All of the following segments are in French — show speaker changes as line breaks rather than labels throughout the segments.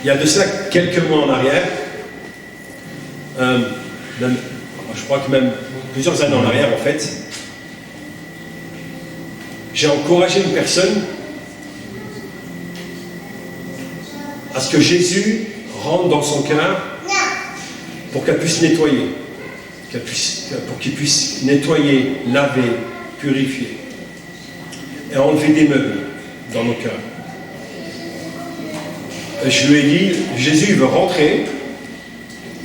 il y a de cela quelques mois en arrière, je crois que même plusieurs années en arrière en fait, j'ai encouragé une personne à ce que Jésus rentre dans son cœur pour qu'elle puisse nettoyer, pour qu'il puisse nettoyer, laver, purifier et enlever des meubles dans nos cœurs. Et je lui ai dit, Jésus il veut rentrer,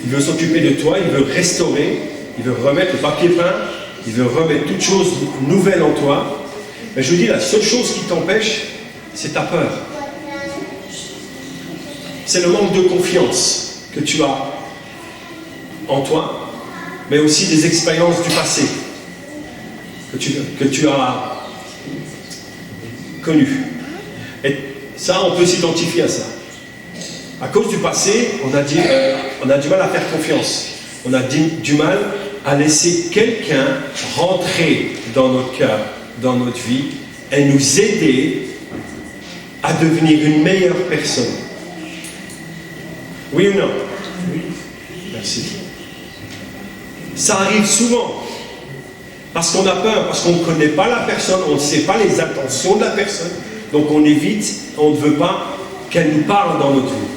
il veut s'occuper de toi, il veut restaurer, il veut remettre le papier peint, il veut remettre toutes choses nouvelles en toi. Mais je lui dis, la seule chose qui t'empêche, c'est ta peur. C'est le manque de confiance que tu as en toi, mais aussi des expériences du passé que tu as connues. Et ça, on peut s'identifier à ça. À cause du passé, on a du mal à faire confiance. On a du mal à laisser quelqu'un rentrer dans notre cœur, dans notre vie, et nous aider à devenir une meilleure personne. Oui ou non? Oui. Merci. Ça arrive souvent. Parce qu'on a peur, parce qu'on ne connaît pas la personne, on ne sait pas les intentions de la personne, donc on évite, on ne veut pas qu'elle nous parle dans notre vie.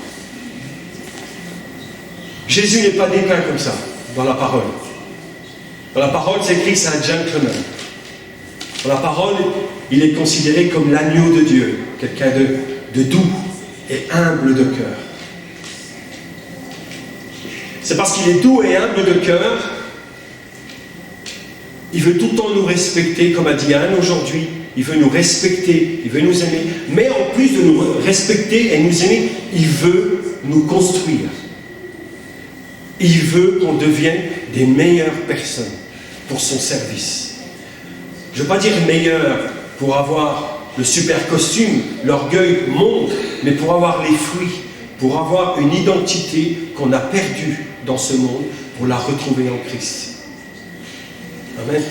Jésus n'est pas dépeint comme ça, dans la parole. Dans la parole, c'est écrit que c'est un gentleman. Dans la parole, il est considéré comme l'agneau de Dieu, quelqu'un de doux et humble de cœur. C'est parce qu'il est doux et humble de cœur, il veut tout le temps nous respecter, comme a dit Anne aujourd'hui, il veut nous respecter, il veut nous aimer, mais en plus de nous respecter et nous aimer, il veut nous construire. Il veut qu'on devienne des meilleures personnes pour son service. Je ne veux pas dire meilleures pour avoir le super costume, l'orgueil monte, mais pour avoir les fruits, pour avoir une identité qu'on a perdue dans ce monde, pour la retrouver en Christ. Amen.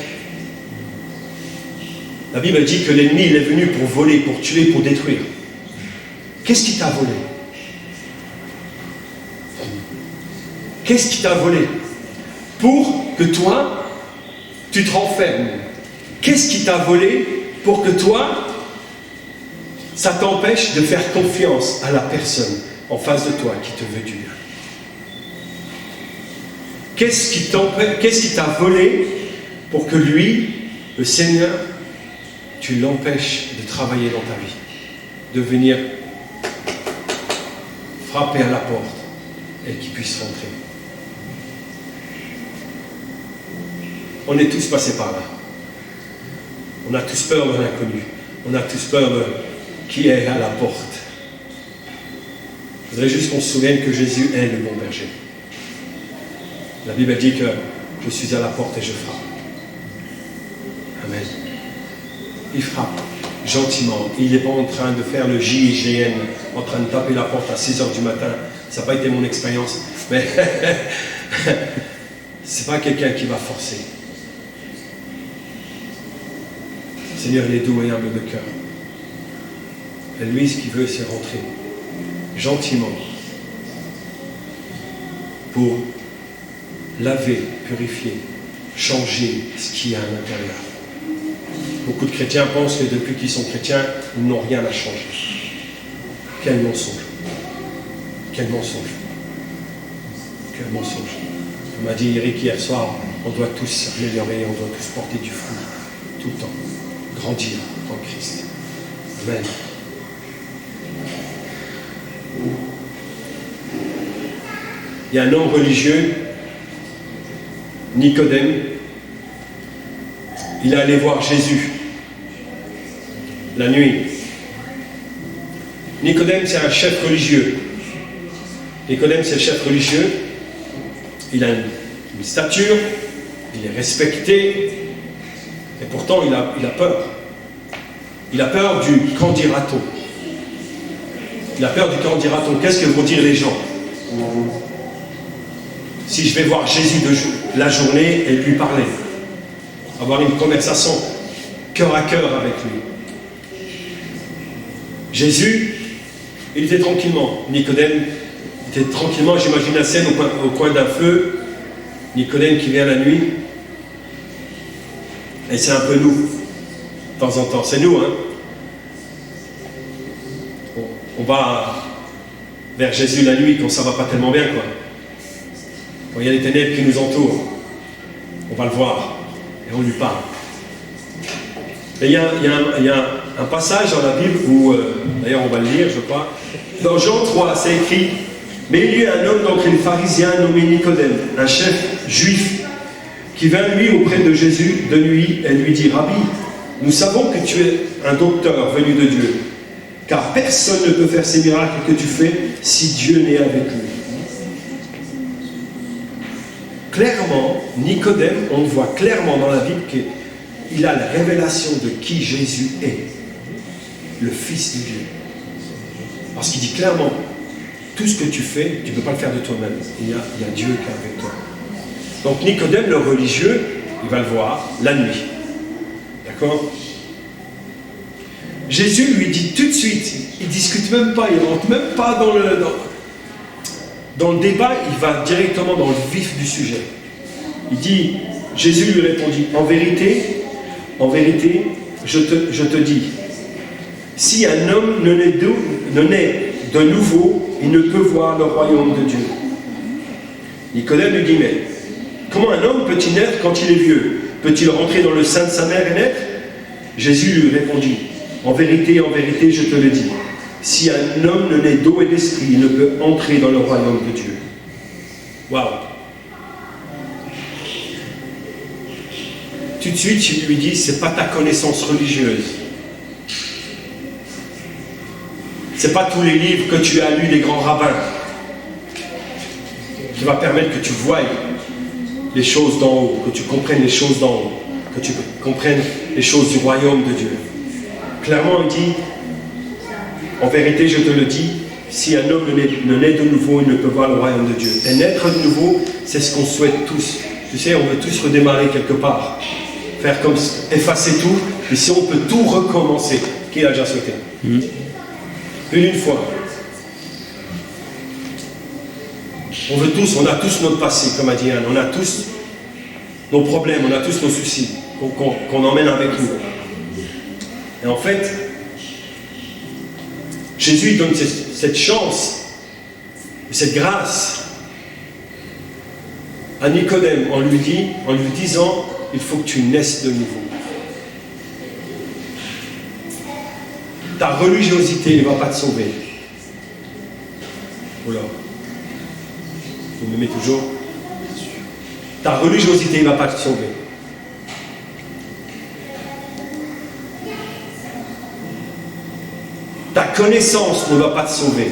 La Bible dit que l'ennemi il est venu pour voler, pour tuer, pour détruire. Qu'est-ce qui t'a volé? Qu'est-ce qui t'a volé? Pour que toi, tu te renfermes. Qu'est-ce qui t'a volé pour que toi, ça t'empêche de faire confiance à la personne en face de toi qui te veut du bien? Qu'est-ce qui t'a volé pour que lui, le Seigneur, tu l'empêches de travailler dans ta vie, de venir frapper à la porte et qu'il puisse rentrer? On est tous passés par là. On a tous peur de l'inconnu. On a tous peur de qui est à la porte. Je voudrais juste qu'on se souvienne que Jésus est le bon berger. La Bible dit que je suis à la porte et je frappe. Amen. Il frappe gentiment. Il n'est pas en train de faire le GIGN, en train de taper la porte à 6h du matin. Ça n'a pas été mon expérience. Mais ce n'est pas quelqu'un qui va forcer. Le Seigneur, il est doux et humble de cœur. Et lui, ce qu'il veut, c'est rentrer gentiment pour laver, purifier, changer ce qu'il y a à l'intérieur. Beaucoup de chrétiens pensent que depuis qu'ils sont chrétiens, ils n'ont rien à changer. Quel mensonge! Quel mensonge! Quel mensonge! Comme a dit Eric hier soir, on doit tous s'améliorer, on doit tous porter du fruit, tout le temps. Grandir en Christ. Amen. Il y a un homme religieux, Nicodème, il est allé voir Jésus la nuit. Nicodème, c'est un chef religieux. Nicodème, c'est le chef religieux. Il a une stature, il est respecté, et pourtant il a peur. Il a peur du qu'en dira-t-on. Il a peur du qu'en dira-t-on. Qu'est-ce que vont dire les gens si je vais voir Jésus de la journée et lui parler, avoir une conversation cœur à cœur avec lui. Jésus, il était tranquillement. Nicodème, était tranquillement, j'imagine la scène au coin d'un feu, Nicodème qui vient la nuit, et c'est un peu nous, de temps en temps, c'est nous, hein. On va vers Jésus la nuit quand ça va pas tellement bien, quoi. Quand il y a les ténèbres qui nous entourent, on va le voir, et on lui parle. Et il y a un passage dans la Bible où, d'ailleurs on va le lire, je crois, dans Jean 3, c'est écrit, mais il y eut un homme d'entre les pharisiens nommé Nicodème, un chef juif, qui vint lui auprès de Jésus de nuit et lui dit, Rabbi, nous savons que tu es un docteur venu de Dieu, car personne ne peut faire ces miracles que tu fais si Dieu n'est avec lui. Clairement, Nicodème, on le voit clairement dans la Bible qu'il a la révélation de qui Jésus est, le Fils de Dieu. Parce qu'il dit clairement, tout ce que tu fais, tu ne peux pas le faire de toi-même. Il y a Dieu qui est avec toi. Donc Nicodème, le religieux, il va le voir la nuit. D'accord? Jésus lui dit tout de suite, il ne discute même pas, il ne rentre même pas dans le débat, il va directement dans le vif du sujet. Il dit, Jésus lui répondit, en vérité, je te dis, si un homme ne naît de nouveau, il ne peut voir le royaume de Dieu. Nicodème lui dit, mais comment un homme peut-il naître quand il est vieux? Peut-il rentrer dans le sein de sa mère et naître? Jésus lui répondit, en vérité, je te le dis, si un homme ne naît d'eau et d'esprit, il ne peut entrer dans le royaume de Dieu. Waouh! Tout de suite, il lui dit, c'est pas ta connaissance religieuse. C'est pas tous les livres que tu as lus des grands rabbins qui va permettre que tu voies les choses d'en haut, que tu comprennes les choses d'en haut, que tu comprennes les choses du royaume de Dieu. Clairement, il dit, en vérité, je te le dis, si un homme ne naît de nouveau, il ne peut voir le royaume de Dieu. Et naître de nouveau, c'est ce qu'on souhaite tous. Tu sais, on veut tous redémarrer quelque part. Faire comme effacer tout, et si on peut tout recommencer. Qui l'a déjà souhaité? Une fois. On a tous notre passé, comme a dit Anne. On a tous nos problèmes, on a tous nos soucis qu'on emmène avec nous. Et en fait, Jésus donne cette chance, cette grâce à Nicodème en lui disant, il faut que tu naisses de nouveau. Ta religiosité ne va pas te sauver. Voilà. Vous m'aimez toujours? Ta religiosité ne va pas te sauver. Ta connaissance ne va pas te sauver.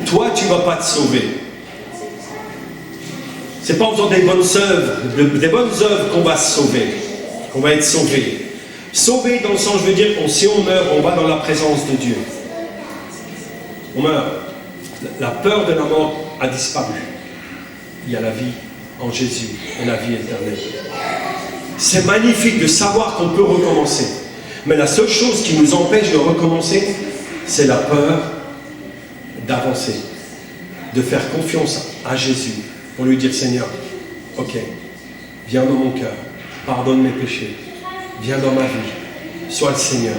Toi, tu ne vas pas te sauver. Ce n'est pas en faisant des bonnes œuvres qu'on va se sauver, qu'on va être sauvé. Sauvé dans le sens, je veux dire, si on meurt, on va dans la présence de Dieu. On meurt. La peur de la mort a disparu. Il y a la vie en Jésus et la vie éternelle. C'est magnifique de savoir qu'on peut recommencer. Mais la seule chose qui nous empêche de recommencer, c'est la peur d'avancer, de faire confiance à Jésus, pour lui dire, Seigneur, ok, viens dans mon cœur, pardonne mes péchés, viens dans ma vie, sois le Seigneur,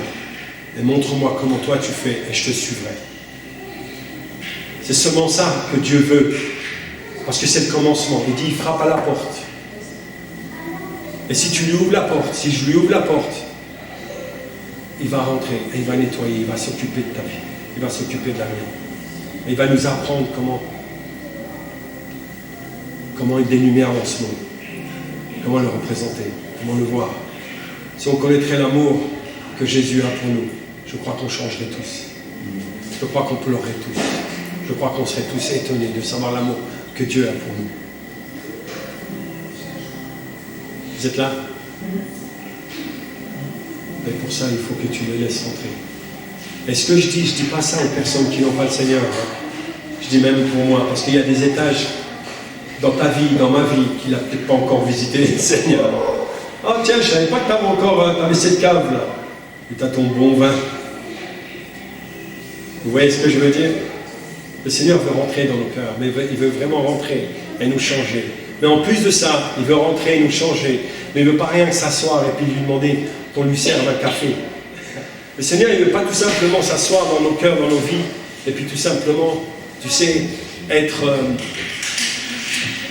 et montre-moi comment toi tu fais, et je te suivrai. C'est seulement ça que Dieu veut, parce que c'est le commencement. Il dit, il frappe à la porte. Et si tu lui ouvres la porte, si je lui ouvre la porte, il va rentrer, et il va nettoyer, il va s'occuper de ta vie, il va s'occuper de la mienne. Et il va nous apprendre comment il lumières dans ce monde, comment le représenter, comment le voir. Si on connaîtrait l'amour que Jésus a pour nous, je crois qu'on changerait tous. Je crois qu'on pleurerait tous. Je crois qu'on serait tous étonnés de savoir l'amour que Dieu a pour nous. Vous êtes là? Et pour ça, il faut que tu le laisses rentrer. Et ce que je dis pas ça aux personnes qui n'ont pas le Seigneur. Je dis même pour moi, parce qu'il y a des étages dans ta vie, dans ma vie, qu'il n'a peut-être pas encore visité le Seigneur. Oh tiens, je ne savais pas que tu avais encore cette cave là. Et tu as ton bon vin. Vous voyez ce que je veux dire? Le Seigneur veut rentrer dans nos cœurs, mais il veut vraiment rentrer et nous changer. Mais en plus de ça, il veut rentrer et nous changer. Mais il ne veut pas rien que s'asseoir et puis lui demander qu'on lui serve un café. Le Seigneur, il ne veut pas tout simplement s'asseoir dans nos cœurs, dans nos vies, et puis tout simplement, tu sais, être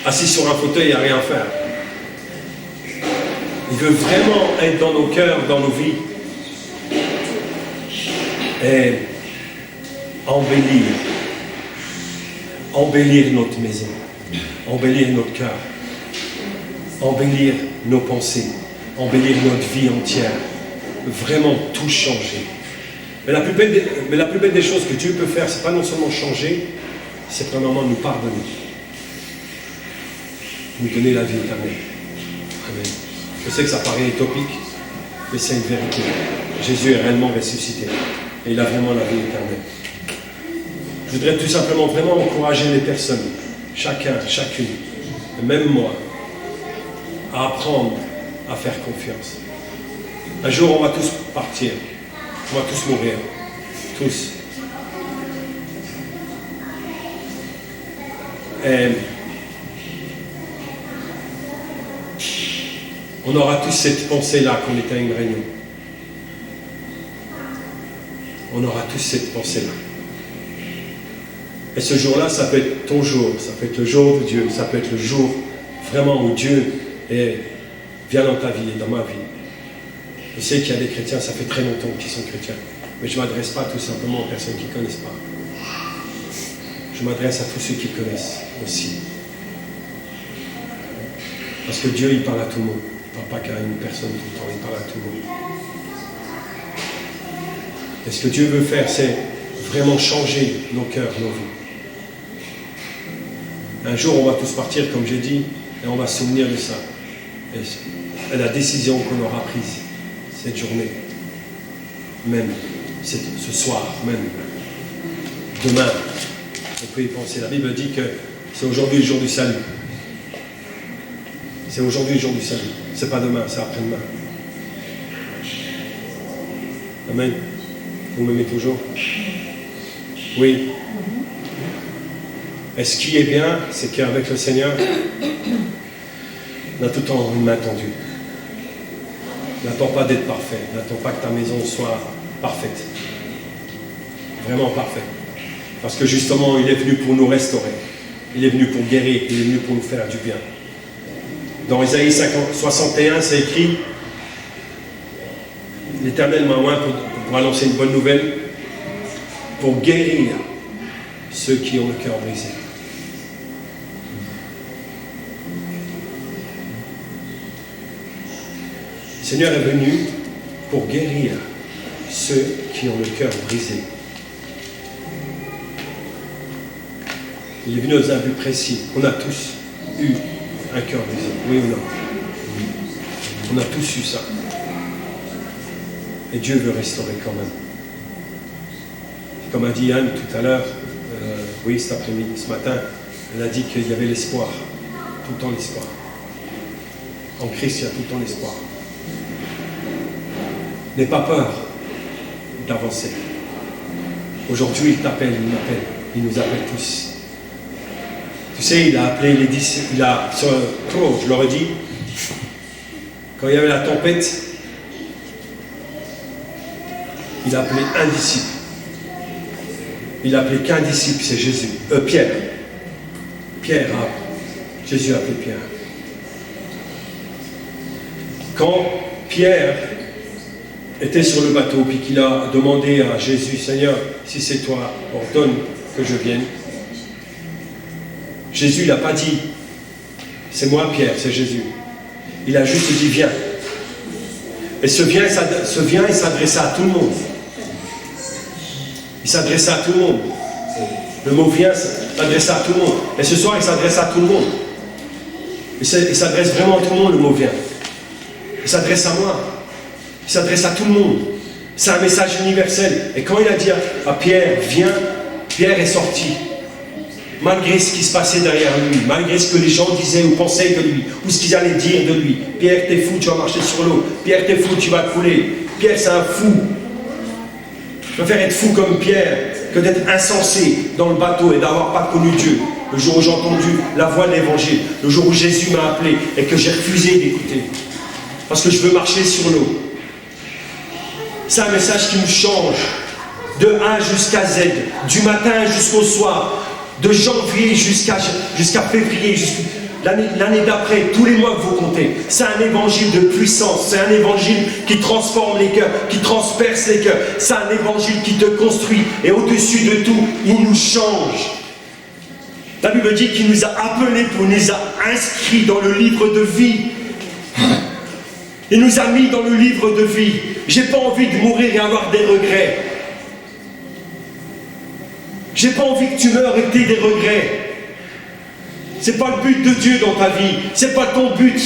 assis sur un fauteuil et à rien faire. Il veut vraiment être dans nos cœurs, dans nos vies, et embellir notre maison, embellir notre cœur, embellir nos pensées, embellir notre vie entière, vraiment tout changer. Mais la plus belle des choses que Dieu peut faire, c'est pas non seulement changer, c'est premièrement nous pardonner, nous donner la vie éternelle. Amen. Je sais que ça paraît utopique, mais c'est une vérité. Jésus est réellement ressuscité et il a vraiment la vie éternelle. Je voudrais tout simplement vraiment encourager les personnes, chacun, chacune, et même moi, à apprendre à faire confiance. Un jour, on va tous partir. On va tous mourir. Tous. Et on aura tous cette pensée-là qu'on était à une réunion. On aura tous cette pensée-là. Et ce jour-là, ça peut être ton jour, ça peut être le jour de Dieu, ça peut être le jour vraiment où Dieu vient dans ta vie et dans ma vie. Je sais qu'il y a des chrétiens, ça fait très longtemps qu'ils sont chrétiens, mais je ne m'adresse pas tout simplement aux personnes qui ne connaissent pas. Je m'adresse à tous ceux qui connaissent aussi. Parce que Dieu, il parle à tout le monde. Il ne parle pas qu'à une personne tout le temps, il parle à tout le monde. Et ce que Dieu veut faire, c'est vraiment changer nos cœurs, nos vies. Un jour, on va tous partir, comme j'ai dit, et on va se souvenir de ça. Et la décision qu'on aura prise, cette journée, même ce soir, même demain, on peut y penser. La Bible dit que c'est aujourd'hui le jour du salut. C'est aujourd'hui le jour du salut. C'est pas demain, c'est après-demain. Amen. Vous m'aimez toujours? Oui. Et ce qui est bien, c'est qu'avec le Seigneur, on a tout le temps une main tendue. N'attends pas d'être parfait. N'attends pas que ta maison soit parfaite. Vraiment parfaite. Parce que justement, il est venu pour nous restaurer. Il est venu pour guérir. Il est venu pour nous faire du bien. Dans Isaïe 61, c'est écrit « L'Éternel m'a oint pour annoncer une bonne nouvelle, pour guérir ceux qui ont le cœur brisé. » Le Seigneur est venu pour guérir ceux qui ont le cœur brisé. Il est venu dans un but précis. On a tous eu un cœur brisé, oui ou non? On a tous eu ça. Et Dieu veut restaurer quand même. Comme a dit Anne tout à l'heure, oui, cet après-midi, ce matin, elle a dit qu'il y avait l'espoir. Tout le temps l'espoir. En Christ, il y a tout le temps l'espoir. N'aie pas peur d'avancer. Aujourd'hui, il t'appelle, il m'appelle. Il nous appelle tous. Tu sais, il a appelé les disciples, je leur ai dit, quand il y avait la tempête, il a appelé un disciple. Il a appelé qu'un disciple, c'est Jésus. Pierre. Jésus a appelé Pierre. Quand Pierre était sur le bateau, puis qu'il a demandé à Jésus, Seigneur, si c'est toi, ordonne que je vienne. Jésus, il n'a pas dit, c'est moi Pierre, c'est Jésus. Il a juste dit, viens. Et ce viens, il s'adressa à tout le monde. Il s'adressa à tout le monde. Le mot vient s'adressa à tout le monde. Et ce soir, il s'adresse à tout le monde. Il s'adresse vraiment à tout le monde, le mot vient. Il s'adresse à moi. Il s'adresse à tout le monde. C'est un message universel. Et quand il a dit à Pierre, viens, Pierre est sorti. Malgré ce qui se passait derrière lui, malgré ce que les gens disaient ou pensaient de lui, ou ce qu'ils allaient dire de lui. Pierre, t'es fou, tu vas marcher sur l'eau. Pierre, t'es fou, tu vas couler. Pierre, c'est un fou. Je préfère être fou comme Pierre que d'être insensé dans le bateau et d'avoir pas connu Dieu. Le jour où j'ai entendu la voix de l'évangile, le jour où Jésus m'a appelé et que j'ai refusé d'écouter. Parce que je veux marcher sur l'eau. C'est un message qui nous change. De A jusqu'à Z, du matin jusqu'au soir, de janvier jusqu'à février, l'année d'après, tous les mois que vous comptez. C'est un évangile de puissance, c'est un évangile qui transforme les cœurs, qui transperce les cœurs. C'est un évangile qui te construit et au-dessus de tout, il nous change. La Bible dit qu'il nous a appelés, pour nous a inscrits dans le livre de vie. Il nous a mis dans le livre de vie. J'ai pas envie de mourir et avoir des regrets. J'ai pas envie que tu meurs et que tu aies des regrets. C'est pas le but de Dieu dans ta vie. C'est pas ton but.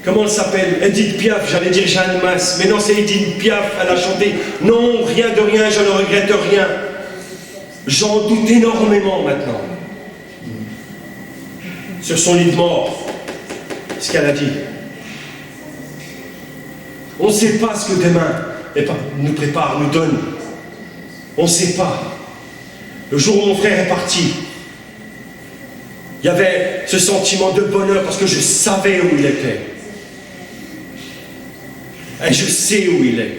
Comment elle s'appelle? Edith Piaf, j'allais dire Jeanne Masse. Mais non, c'est Edith Piaf, elle a chanté « Non, rien de rien, je ne regrette rien ». J'en doute énormément maintenant. Sur son lit de mort, ce qu'elle a dit. On ne sait pas ce que demain nous prépare, nous donne. On ne sait pas. Le jour où mon frère est parti, il y avait ce sentiment de bonheur parce que je savais où il était. Et je sais où il est.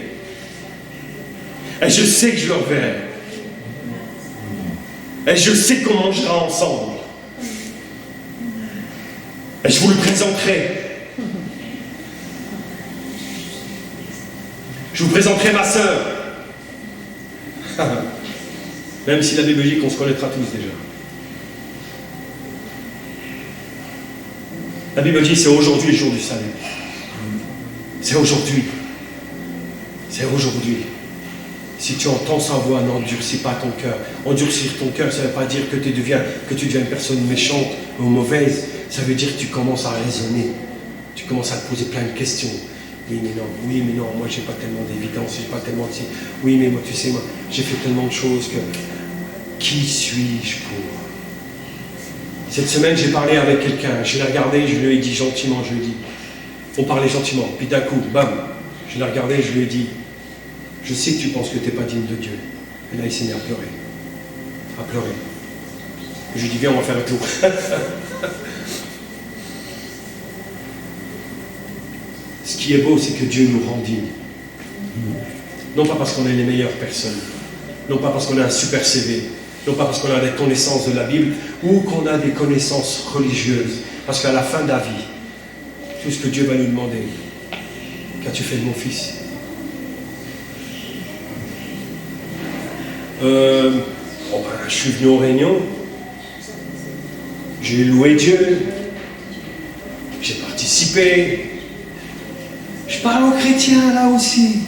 Et je sais que je le reverrai. Et je sais qu'on mangera ensemble. Et je vous le présenterai. Je vous présenterai ma sœur. Même si la Bible dit qu'on se connaîtra tous déjà. La Bible dit c'est aujourd'hui le jour du salut. C'est aujourd'hui. C'est aujourd'hui. Si tu entends sa voix, n'endurcis pas ton cœur. Endurcir ton cœur, ça ne veut pas dire que tu deviens une personne méchante ou mauvaise. Ça veut dire que tu commences à raisonner. Tu commences à te poser plein de questions. Oui mais non, moi j'ai pas tellement d'évidence, j'ai pas tellement de... Oui mais moi tu sais, moi j'ai fait tellement de choses que... Qui suis-je pour? Cette semaine j'ai parlé avec quelqu'un, je l'ai regardé, je lui ai dit gentiment, on parlait gentiment, puis d'un coup, bam, je l'ai regardé, je lui ai dit, je sais que tu penses que tu n'es pas digne de Dieu. Et là il s'est mis à pleurer. Je lui ai dit viens on va faire un tour. Ce qui est beau, c'est que Dieu nous rend dignes. Non pas parce qu'on est les meilleures personnes, non pas parce qu'on a un super CV, non pas parce qu'on a des connaissances de la Bible ou qu'on a des connaissances religieuses. Parce qu'à la fin de la vie, tout ce que Dieu va nous demander, qu'as-tu fait de mon fils? Je suis venu aux réunions, j'ai loué Dieu, j'ai participé. Je parle aux chrétiens là aussi.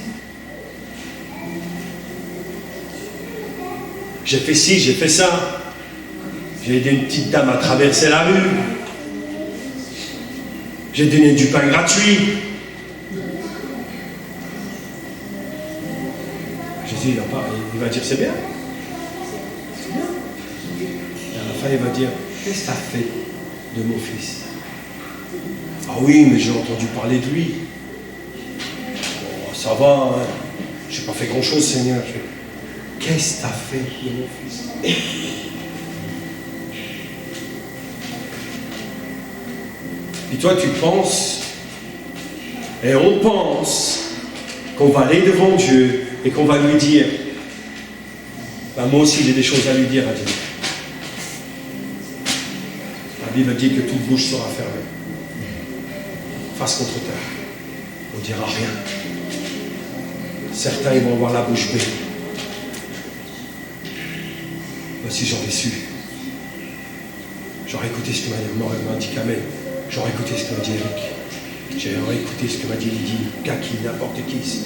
J'ai fait ci, j'ai fait ça. J'ai aidé une petite dame à traverser la rue. J'ai donné du pain gratuit. Jésus, il va dire c'est bien. C'est bien. Et à la fin, il va dire qu'est-ce que tu as fait de mon fils? Ah oui, mais j'ai entendu parler de lui. Ça va, hein. Je n'ai pas fait grand-chose, Seigneur. Qu'est-ce que tu as fait de mon fils? Et toi, tu penses, et on pense, qu'on va aller devant Dieu et qu'on va lui dire, ben moi aussi j'ai des choses à lui dire, à Dieu. La Bible dit que toute bouche sera fermée. Face contre terre. On ne dira rien. Certains ils vont avoir la bouche bée. Si j'aurais su, j'aurais écouté ce que m'a dit Kamel, j'aurais écouté ce que m'a dit Eric, j'aurais écouté ce que m'a dit Lydie, Kaki, n'importe qui ici.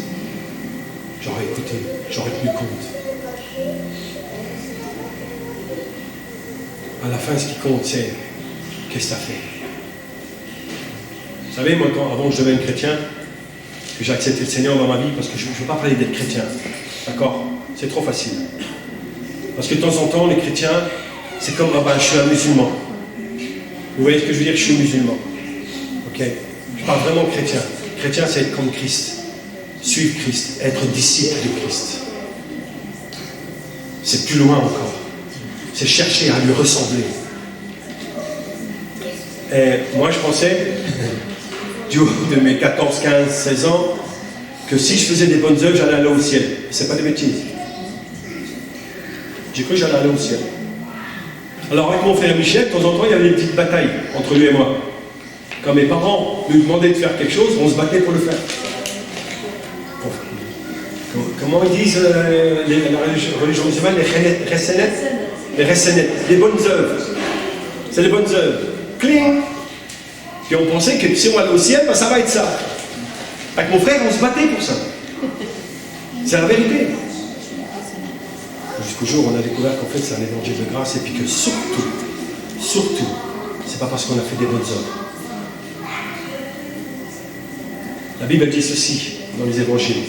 J'aurais écouté, j'aurais tenu compte. À la fin, ce qui compte, c'est qu'est-ce que tu as fait. Vous savez, moi, avant que je devienne chrétien, que j'ai accepté le Seigneur dans ma vie, parce que je ne veux pas parler d'être chrétien, d'accord? C'est trop facile. Parce que de temps en temps, les chrétiens, c'est comme, je suis un musulman. Vous voyez ce que je veux dire? Je suis musulman. Ok? Je parle vraiment chrétien. Chrétien, c'est être comme Christ. Suivre Christ. Être disciple de Christ. C'est plus loin encore. C'est chercher à lui ressembler. Et moi, je pensais, du haut de mes 14, 15, 16 ans, que si je faisais des bonnes œuvres, j'allais aller au ciel. C'est pas des bêtises. J'ai cru que j'allais aller au ciel. Alors avec mon frère Michel, de temps en temps, il y avait des petites batailles entre lui et moi. Quand mes parents nous demandaient de faire quelque chose, on se battait pour le faire. Comment ils disent la religion musulmane, les ressénettes, les bonnes œuvres. C'est les bonnes œuvres. Cling. Puis on pensait que si on allait au ciel, ben ça va être ça. Avec mon frère, on se battait pour ça. C'est la vérité. Jusqu'au jour où on a découvert qu'en fait c'est un évangile de grâce et puis que surtout, c'est pas parce qu'on a fait des bonnes œuvres. La Bible dit ceci dans les évangiles.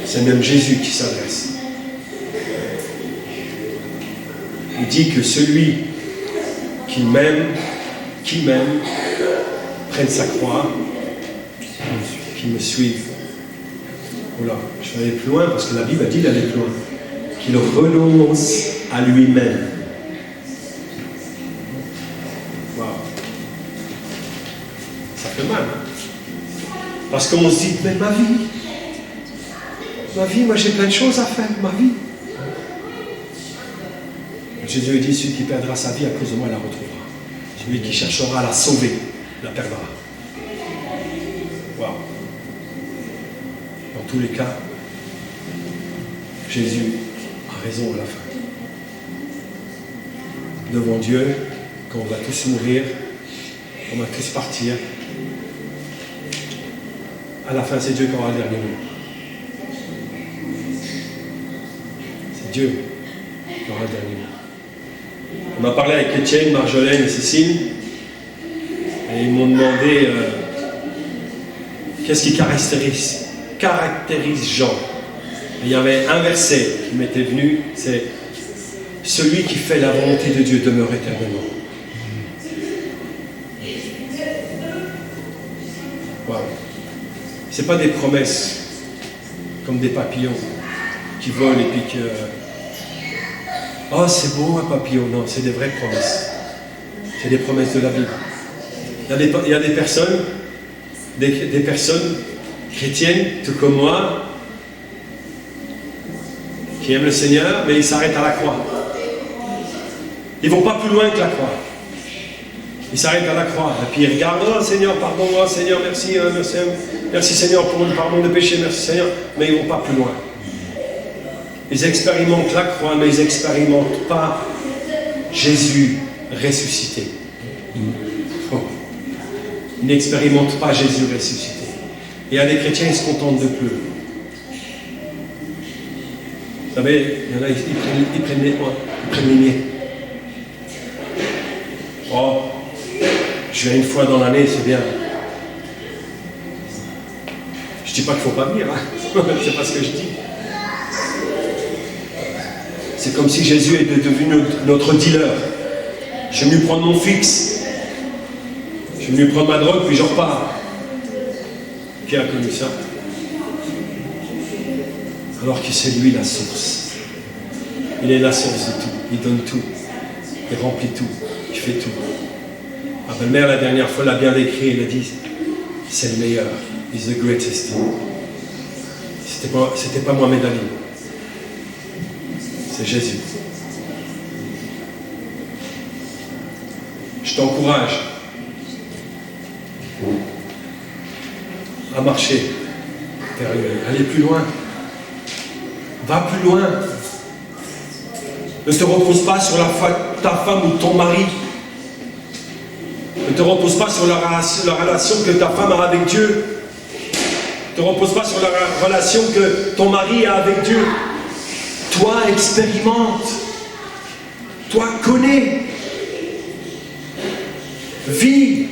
C'est même Jésus qui s'adresse. Il dit que celui qui m'aime, prenne sa croix, qui me suive. Oula, je vais aller plus loin parce que la Bible a dit d'aller plus loin. Qu'il renonce à lui-même. Waouh. Ça fait mal. Hein? Parce qu'on se dit, mais ma vie, moi j'ai plein de choses à faire, ma vie. Jésus dit, celui qui perdra sa vie à cause de moi, il la retrouvera. Celui qui cherchera à la sauver, la perdra. Waouh. Dans tous les cas, Jésus a raison à la fin. Devant Dieu, quand on va tous mourir, on va tous partir, à la fin, c'est Dieu qui aura le dernier mot. C'est Dieu qui aura le dernier mot. On a parlé avec Étienne, Marjolaine et Cécile, et ils m'ont demandé qu'est-ce qui caractérise Jean. Et il y avait un verset qui m'était venu, c'est « Celui qui fait la volonté de Dieu demeure éternellement ». Wow. Ce n'est pas des promesses comme des papillons qui volent et puis que... Oh, c'est beau un papillon. Non, c'est des vraies promesses. C'est des promesses de la Bible. Il y a des personnes, des personnes chrétiennes, tout comme moi, qui aiment le Seigneur, mais ils s'arrêtent à la croix. Ils ne vont pas plus loin que la croix. Ils s'arrêtent à la croix. Et puis ils regardent, oh Seigneur, pardon-moi, Seigneur, merci, merci Seigneur pour le pardon de péché, merci Seigneur. Mais ils ne vont pas plus loin. Ils expérimentent la croix, mais ils n'expérimentent pas Jésus ressuscité. Oh. Ils n'expérimentent pas Jésus ressuscité. Et il y a des chrétiens, ils se contentent de peu. Vous savez, il y en a, ils prennent les niais. Oh, je viens une fois dans l'année, c'est bien. Je ne dis pas qu'il ne faut pas venir, hein. C'est pas ce que je dis. C'est comme si Jésus était devenu notre dealer. Je vais lui prendre mon fixe. Je vais lui prendre ma drogue, puis je repars. Qui a connu ça? Alors que c'est lui la source. Il est la source de tout. Il donne tout. Il remplit tout. Il fait tout. Ma belle-mère, la dernière fois, l'a bien décrit. Elle a dit, c'est le meilleur. He's the greatest. C'était pas Mohamed Ali. C'est Jésus. Je t'encourage à marcher vers lui, aller plus loin. Va plus loin. Ne te repose pas sur ta femme ou ton mari. Ne te repose pas sur la relation que ta femme a avec Dieu. Ne te repose pas sur la relation que ton mari a avec Dieu. Toi, expérimente. Toi, connais. Vis.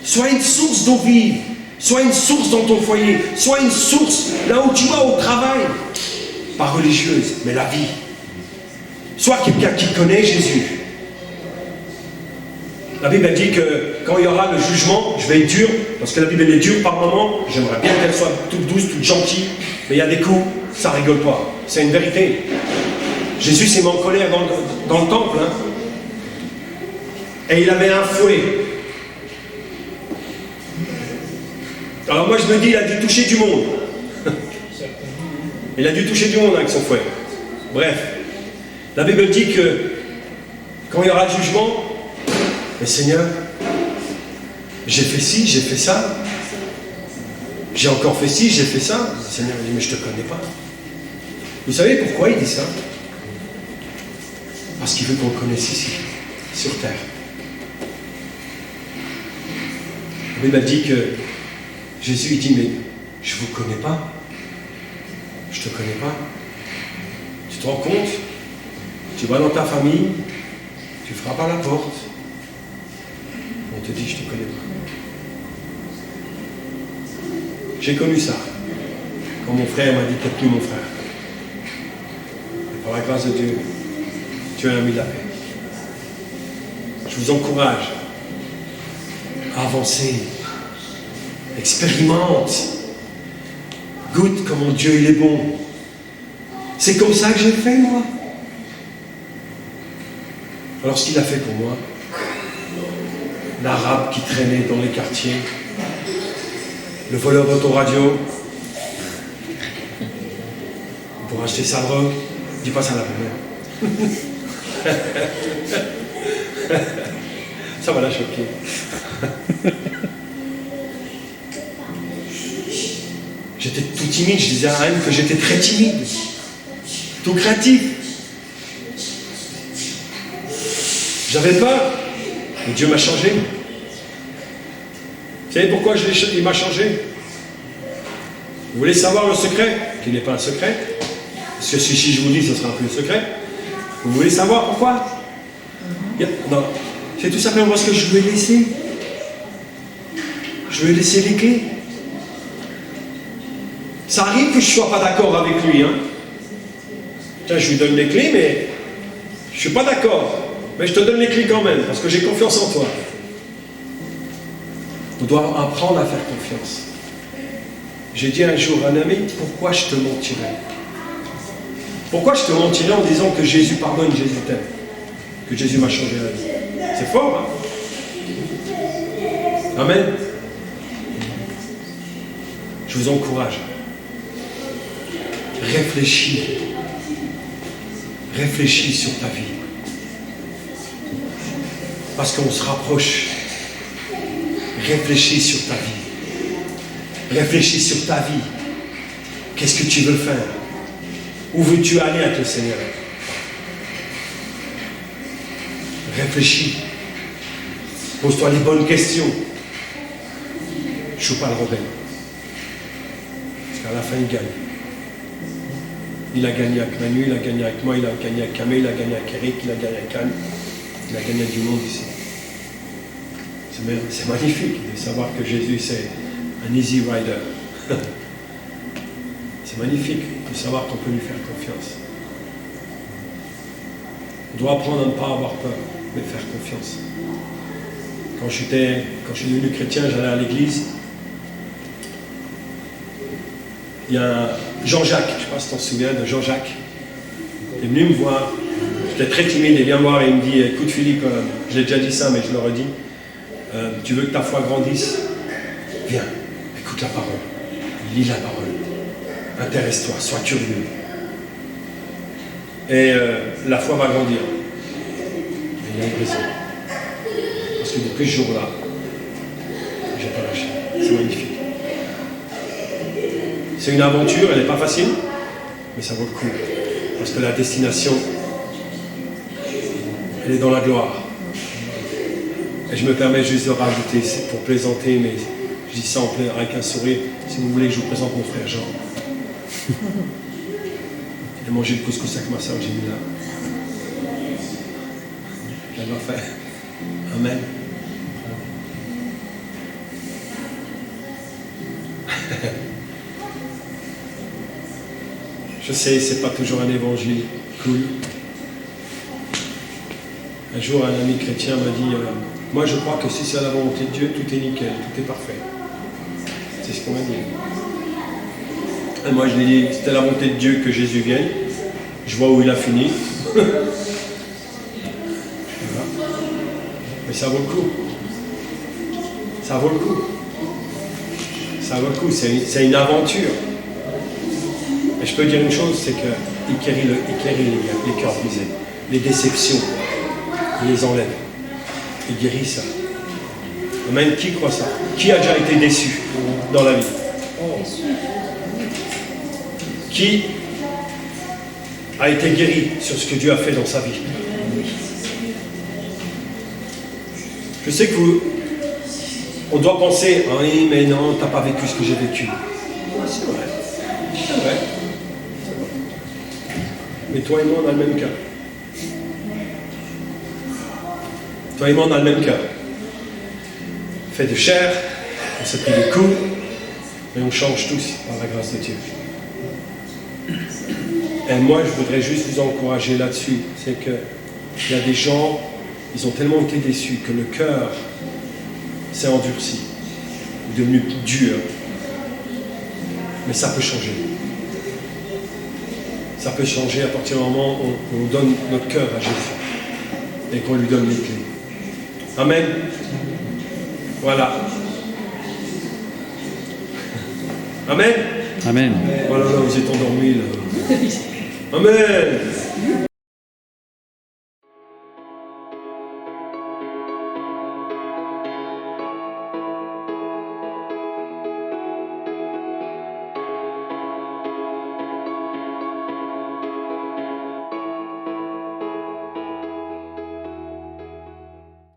Sois une source d'eau vive. Sois une source dans ton foyer. Sois une source là où tu vas au travail. Pas religieuse, mais la vie. Sois quelqu'un qui connaît Jésus. La Bible elle dit que quand il y aura le jugement, je vais être dur, parce que la Bible elle est dure par moments. J'aimerais bien qu'elle soit toute douce, toute gentille, mais il y a des coups, ça rigole pas. C'est une vérité. Jésus s'est mis en colère dans le temple, hein. Et il avait un fouet. Alors moi je me dis, il a dû toucher du monde. Il a dû toucher du monde avec son fouet. Bref, la Bible dit que quand il y aura le jugement, mais Seigneur, j'ai fait ci, j'ai fait ça, j'ai encore fait ci, j'ai fait ça. Le Seigneur dit, mais je ne te connais pas. Vous savez pourquoi il dit ça? Parce qu'il veut qu'on le connaisse ici, sur terre. La Bible dit que Jésus il dit, mais je ne vous connais pas. Je ne te connais pas. Tu te rends compte? Tu vas dans ta famille, tu frappes à la porte, on te dit, je ne te connais pas. J'ai connu ça. Quand mon frère m'a dit, t'es plus mon frère. Et par la grâce de Dieu, Dieu a mis la paix. Je vous encourage à avancer. Expérimente. Goûte comment Dieu il est bon. C'est comme ça que j'ai fait, moi. Alors ce qu'il a fait pour moi, l'arabe qui traînait dans les quartiers, le voleur d'autoradio, pour acheter sa drogue, dis pas ça à la première. Ça va la choquer. J'étais tout timide, je disais à Anne que j'étais très timide, tout créatif. J'avais peur, mais Dieu m'a changé. Vous savez pourquoi il m'a changé? Vous voulez savoir le secret? Qui n'est pas un secret, parce que si je vous dis, ce sera un peu un secret. Vous voulez savoir pourquoi? Non, c'est tout simplement parce que je lui ai laissé. Je lui ai laissé les clés. Ça arrive que je ne sois pas d'accord avec lui. Hein. Tiens, je lui donne les clés, mais je ne suis pas d'accord. Mais je te donne les clés quand même, parce que j'ai confiance en toi. On doit apprendre à faire confiance. J'ai dit un jour à un ami, pourquoi je te mentirais? Pourquoi je te mentirais en disant que Jésus pardonne, Jésus t'aime, que Jésus m'a changé la vie? C'est fort, hein? Amen. Je vous encourage. Réfléchis. Réfléchis sur ta vie. Parce qu'on se rapproche. Réfléchis sur ta vie. Réfléchis sur ta vie. Qu'est-ce que tu veux faire? Où veux-tu aller avec le Seigneur? Réfléchis. Pose-toi les bonnes questions. Je ne suis pas le rebelle. Parce qu'à la fin, il gagne. Il a gagné avec Manu, il a gagné avec moi, il a gagné avec Camille, il a gagné avec Eric, il a gagné avec Anne. Il a gagné avec du monde ici. C'est magnifique de savoir que Jésus, c'est un easy rider. C'est magnifique de savoir qu'on peut lui faire confiance. On doit apprendre à ne pas avoir peur, mais faire confiance. Quand je suis devenu chrétien, j'allais à l'église. Il y a Jean-Jacques, je ne sais pas si tu t'en souviens de Jean-Jacques. Il est venu me voir. J'étais très timide, il vient me voir et il me dit, écoute Philippe, je l'ai déjà dit ça, mais je le redis. Tu veux que ta foi grandisse? Viens, écoute la parole. Lis la parole. Intéresse-toi, sois curieux. Et la foi va grandir. Et il a une raison. Parce que depuis ce jour-là, je n'ai pas lâché. C'est magnifique. C'est une aventure, elle n'est pas facile, mais ça vaut le coup. Parce que la destination, elle est dans la gloire. Et je me permets juste de rajouter, c'est pour plaisanter, mais je dis ça avec un sourire. Si vous voulez que je vous présente mon frère Jean. Il a mangé le couscous avec ma soeur Jemila. Elle l'a fait. Amen. Je sais, c'est pas toujours un évangile cool. Un jour, un ami chrétien m'a dit Moi, je crois que si c'est la volonté de Dieu, tout est nickel, tout est parfait. C'est ce qu'on m'a dit. Et moi, je lui ai dit, c'était la volonté de Dieu que Jésus vienne. Je vois où il a fini. Voilà. Mais ça vaut le coup. Ça vaut le coup. Ça vaut le coup. C'est une aventure. Et je peux dire une chose, c'est qu'il guérit les cœurs brisés, les déceptions. Il les enlève. Il guérit ça. Amen. Qui croit ça? Qui a déjà été déçu dans la vie? Qui a été guéri sur ce que Dieu a fait dans sa vie? Je sais que on doit penser, ah oui, mais non, tu n'as pas vécu ce que j'ai vécu. C'est vrai. C'est vrai. Mais toi et moi, on a le même cœur. Toi et moi, on a le même cœur. Fait de chair, on s'est pris des coups, mais on change tous par la grâce de Dieu. Et moi, je voudrais juste vous encourager là-dessus. C'est qu'il y a des gens, ils ont tellement été déçus que le cœur s'est endurci, est devenu dur. Mais ça peut changer. Ça peut changer à partir du moment où on donne notre cœur à Jésus et qu'on lui donne les clés. Amen. Voilà. Amen.
Amen.
Voilà, là, vous êtes endormis, là. Amen.